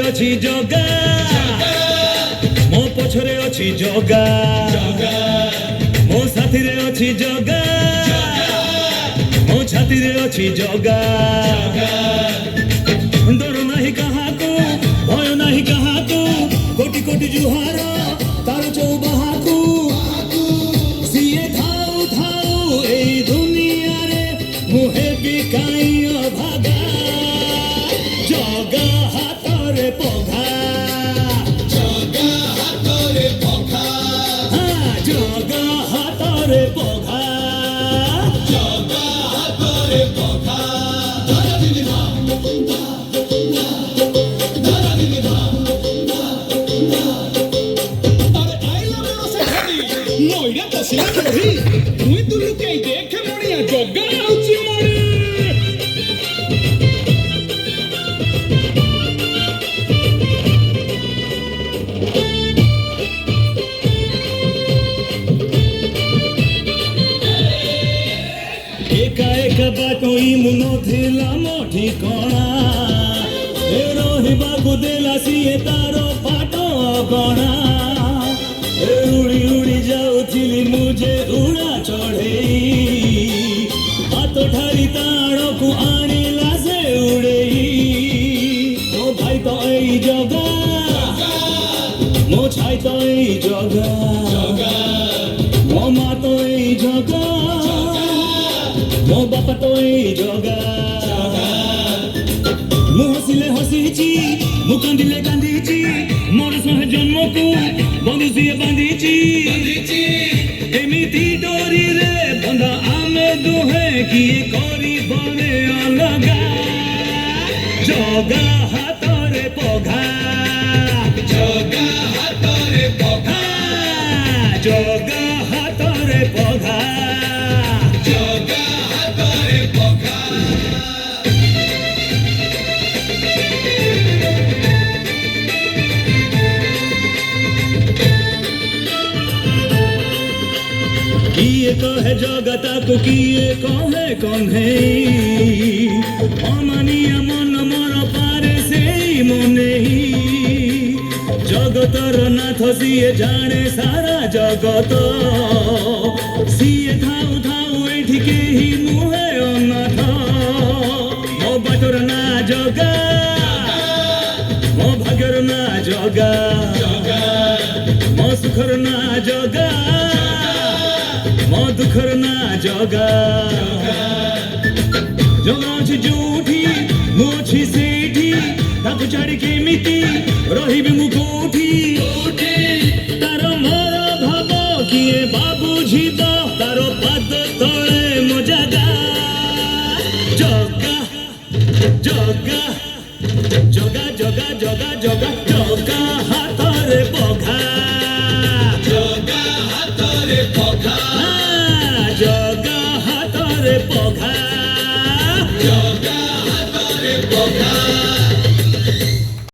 ଅଛି ଜଗା ମୋ ପଛରେ ଅଛି ଜଗା ମୋ ସାଥିରେ ଅଛି ଜଗା ମୋ ଛାତିରେ ଅଛି ଜଗା ଡର ନାହିଁ କାହାକୁ ଭୟ ନାହିଁ କାହାକୁ କୋଟି କୋଟି ଜୁହାର ତାର ଚଉବାହାକୁ ସିଏ ଥାଉ ଥାଉ ଏଇ ଦୁନିଆରେ ମୁଁ ହେବି କାଇଁ ଅଭାଗା ଜଗା ହାତରେ ପଘା ଜଗା ହାତରେ ପଘା ଜଗା ହାତରେ ପଘା ଜଗା ହାତରେ ପଘା নইরা বসিয়া রহি তুই তো লুকাই দেখে মরিয়া জগা আউছি মরি एका एका बाटोई मुनो थिला मोठी कोणा ए रोहिबाकु देला सिए तारो पाटो कोणा ए उड़ी उड़ी जाउथिली मुझे उड़ा चढ़ेई हातो ठारी ताणोकु आनिला से उड़ेई ओ भाई तो एई जगा मो छाई तो एई जगा मो मा तो एई जगा ମୋ ବାପା ତ ଏଇ ଜଗା ମୁଁ ହସିଲେ ହସିଛି ମୁଁ କାନ୍ଦିଲେ କାନ୍ଦିଛି ମୋର ଶହେ ଜନ୍ମକୁ ବନ୍ଧୁ ସିଏ ବାନ୍ଧିଛି ଏମିତି ଡୋରିରେ ବନ୍ଧା ଆମେ ଦୁହେଁ କିଏ କରିବରେ ଅଲଗା ଜଗା ହାତରେ ପଘା ଜଗା ହାତରେ ପଘା ଜଗା ହାତରେ ପଘା ଜଗା किए कहे जगता को किए कहे कन्हे अमानिया मन मर पारे से मने जगतर नाथ सीए जाने सारा जगत सीए थाऊ थाऊ एठी केही नुहे अनाथ मो बाटर ना जगा मो भाग्यर ना जगा मो सुखर ना जगा मो दुखर ना जगा जगा अछि जोठी मो अछि सेठी ताकु छाड़ी केमिति रहिबे मु कोठी तार मोर भाव किए बाबू झीब तार पाद तळे मो जगा जगा जगा जगा जगा जगा जगा जगा हातरे पघा जगा हातरे पघा जगा हातरे पघा।